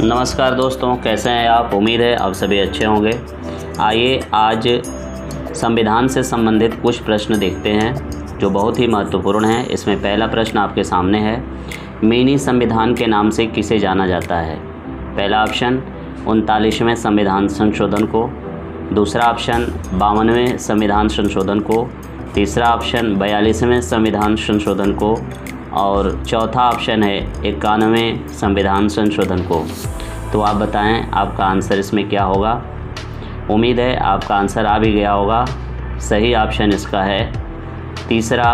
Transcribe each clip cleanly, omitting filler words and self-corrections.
नमस्कार दोस्तों, कैसे हैं आप। उम्मीद है आप सभी अच्छे होंगे। आइए आज संविधान से संबंधित कुछ प्रश्न देखते हैं जो बहुत ही महत्वपूर्ण हैं। इसमें पहला प्रश्न आपके सामने है, मिनी संविधान के नाम से किसे जाना जाता है। पहला ऑप्शन 39वें संविधान संशोधन को, दूसरा ऑप्शन 52वें संविधान संशोधन को, तीसरा ऑप्शन 42वें संविधान संशोधन को और चौथा ऑप्शन है 91वें संविधान संशोधन को। तो आप बताएं आपका आंसर इसमें क्या होगा। उम्मीद है आपका आंसर आ भी गया होगा। सही ऑप्शन इसका है तीसरा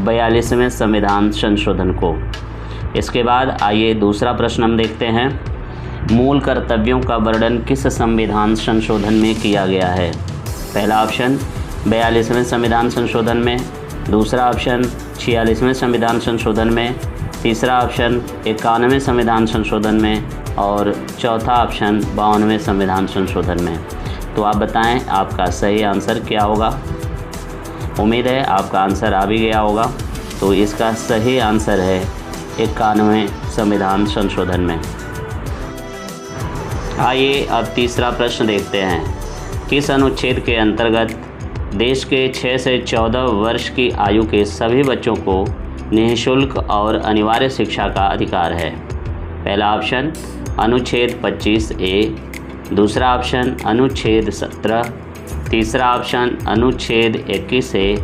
42वें संविधान संशोधन को। इसके बाद आइए दूसरा प्रश्न हम देखते हैं, मूल कर्तव्यों का वर्णन किस संविधान संशोधन में किया गया है। पहला ऑप्शन 42वें संविधान संशोधन में, दूसरा ऑप्शन 46वें संविधान संशोधन में, तीसरा ऑप्शन 91वें संविधान संशोधन में और चौथा ऑप्शन 52वें संविधान संशोधन में। तो आप बताएं आपका सही आंसर क्या होगा। उम्मीद है आपका आंसर आ भी गया होगा। तो इसका सही आंसर है 91वें संविधान संशोधन में। आइए अब तीसरा प्रश्न देखते हैं, किस अनुच्छेद के अंतर्गत देश के 6 से 14 वर्ष की आयु के सभी बच्चों को निःशुल्क और अनिवार्य शिक्षा का अधिकार है। पहला ऑप्शन अनुच्छेद 25A, दूसरा ऑप्शन अनुच्छेद 17, तीसरा ऑप्शन अनुच्छेद 21A,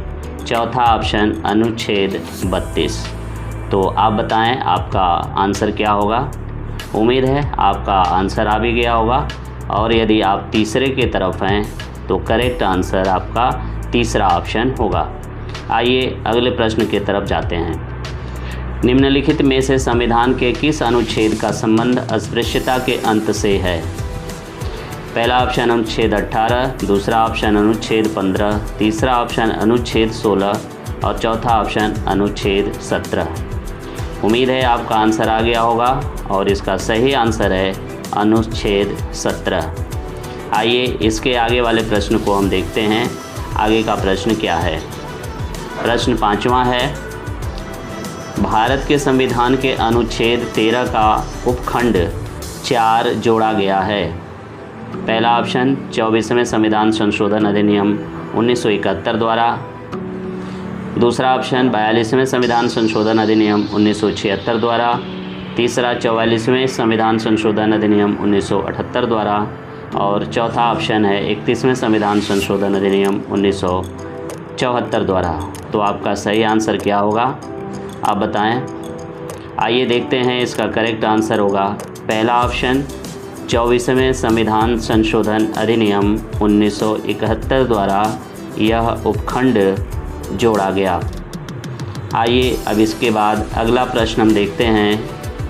चौथा ऑप्शन अनुच्छेद 32। तो आप बताएं आपका आंसर क्या होगा। उम्मीद है आपका आंसर आ भी गया होगा और यदि आप तीसरे की तरफ हैं तो करेक्ट आंसर आपका तीसरा ऑप्शन होगा। आइए अगले प्रश्न की तरफ जाते हैं। निम्नलिखित में से संविधान के किस अनुच्छेद का संबंध अस्पृश्यता के अंत से है। पहला ऑप्शन अनुच्छेद 18, दूसरा ऑप्शन अनुच्छेद 15, तीसरा ऑप्शन अनुच्छेद 16 और चौथा ऑप्शन अनुच्छेद 17। उम्मीद है आपका आंसर आ गया होगा और इसका सही आंसर है अनुच्छेद 17। आइए इसके आगे वाले प्रश्न को हम देखते हैं। आगे का प्रश्न क्या है। प्रश्न 5वां है, भारत के संविधान के अनुच्छेद 13 का उपखंड 4 जोड़ा गया है। पहला ऑप्शन 24वें संविधान संशोधन अधिनियम 1971 द्वारा, दूसरा ऑप्शन 42वें संविधान संशोधन अधिनियम 1976 द्वारा, तीसरा 44वें संविधान संशोधन अधिनियम 1978 द्वारा और चौथा ऑप्शन है 31वें संविधान संशोधन अधिनियम 1974 द्वारा। तो आपका सही आंसर क्या होगा, आप बताएं। आइए देखते हैं इसका करेक्ट आंसर होगा पहला ऑप्शन 24वें संविधान संशोधन अधिनियम 1971 द्वारा यह उपखंड जोड़ा गया। आइए अब इसके बाद अगला प्रश्न हम देखते हैं,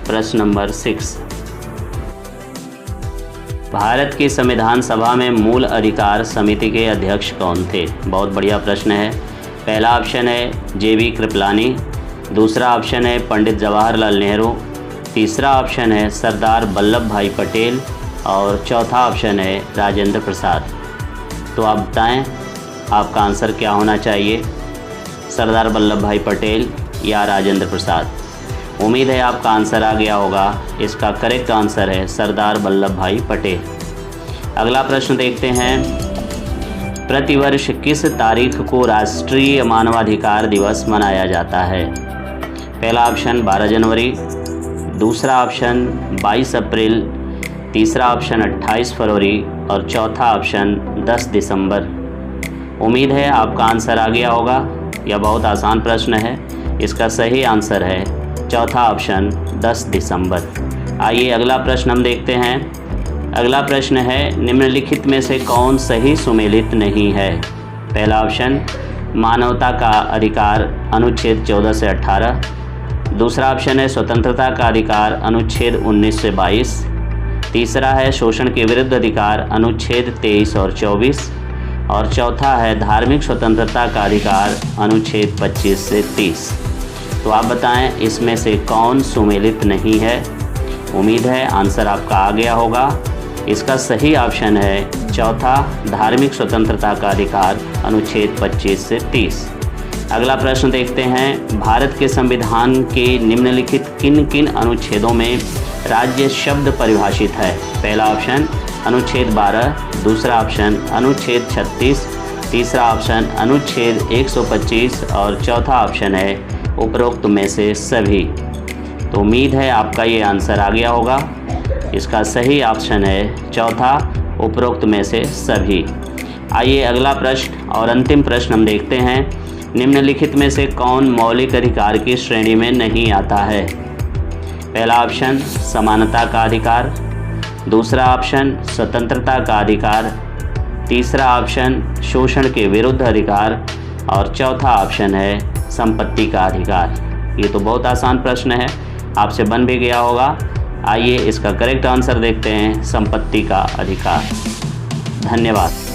प्रश्न नंबर 6। भारत की संविधान सभा में मूल अधिकार समिति के अध्यक्ष कौन थे। बहुत बढ़िया प्रश्न है। पहला ऑप्शन है JB कृपलानी, दूसरा ऑप्शन है पंडित जवाहरलाल नेहरू, तीसरा ऑप्शन है सरदार वल्लभ भाई पटेल और चौथा ऑप्शन है राजेंद्र प्रसाद। तो आप बताएं आपका आंसर क्या होना चाहिए, सरदार वल्लभ भाई पटेल या राजेंद्र प्रसाद। उम्मीद है आपका आंसर आ गया होगा। इसका करेक्ट आंसर है सरदार वल्लभ भाई पटेल। अगला प्रश्न देखते हैं, प्रतिवर्ष किस तारीख को राष्ट्रीय मानवाधिकार दिवस मनाया जाता है। पहला ऑप्शन 12 जनवरी, दूसरा ऑप्शन 22 अप्रैल, तीसरा ऑप्शन 28 फरवरी और चौथा ऑप्शन 10 दिसंबर। उम्मीद है आपका आंसर आ गया होगा। यह बहुत आसान प्रश्न है। इसका सही आंसर है चौथा ऑप्शन 10 दिसंबर। आइए अगला प्रश्न हम देखते हैं। अगला प्रश्न है, निम्नलिखित में से कौन सही सुमेलित नहीं है। पहला ऑप्शन मानवता का अधिकार अनुच्छेद 14 से 18, दूसरा ऑप्शन है स्वतंत्रता का अधिकार अनुच्छेद 19 से 22, तीसरा है शोषण के विरुद्ध अधिकार अनुच्छेद 23 और 24 और चौथा है धार्मिक स्वतंत्रता का अधिकार अनुच्छेद 25 से 30। तो आप बताएं इसमें से कौन सुमेलित नहीं है। उम्मीद है आंसर आपका आ गया होगा। इसका सही ऑप्शन है चौथा, धार्मिक स्वतंत्रता का अधिकार अनुच्छेद 25 से 30। अगला प्रश्न देखते हैं, भारत के संविधान के निम्नलिखित किन किन अनुच्छेदों में राज्य शब्द परिभाषित है? पहला ऑप्शन अनुच्छेद 12, दूसरा ऑप्शन अनुच्छेद 36, तीसरा ऑप्शन अनुच्छेद 125 और चौथा ऑप्शन है उपरोक्त में से सभी। तो उम्मीद है आपका ये आंसर आ गया होगा। इसका सही ऑप्शन है चौथा, उपरोक्त में से सभी। आइए अगला प्रश्न और अंतिम प्रश्न हम देखते हैं। निम्नलिखित में से कौन मौलिक अधिकार की श्रेणी में नहीं आता है? पहला ऑप्शन समानता का अधिकार, दूसरा ऑप्शन स्वतंत्रता का अधिकार, तीसरा ऑप्शन शोषण के विरुद्ध अधिकार और चौथा ऑप्शन है संपत्ति का अधिकार। ये तो बहुत आसान प्रश्न है, आपसे बन भी गया होगा। आइए इसका करेक्ट आंसर देखते हैं, संपत्ति का अधिकार। धन्यवाद।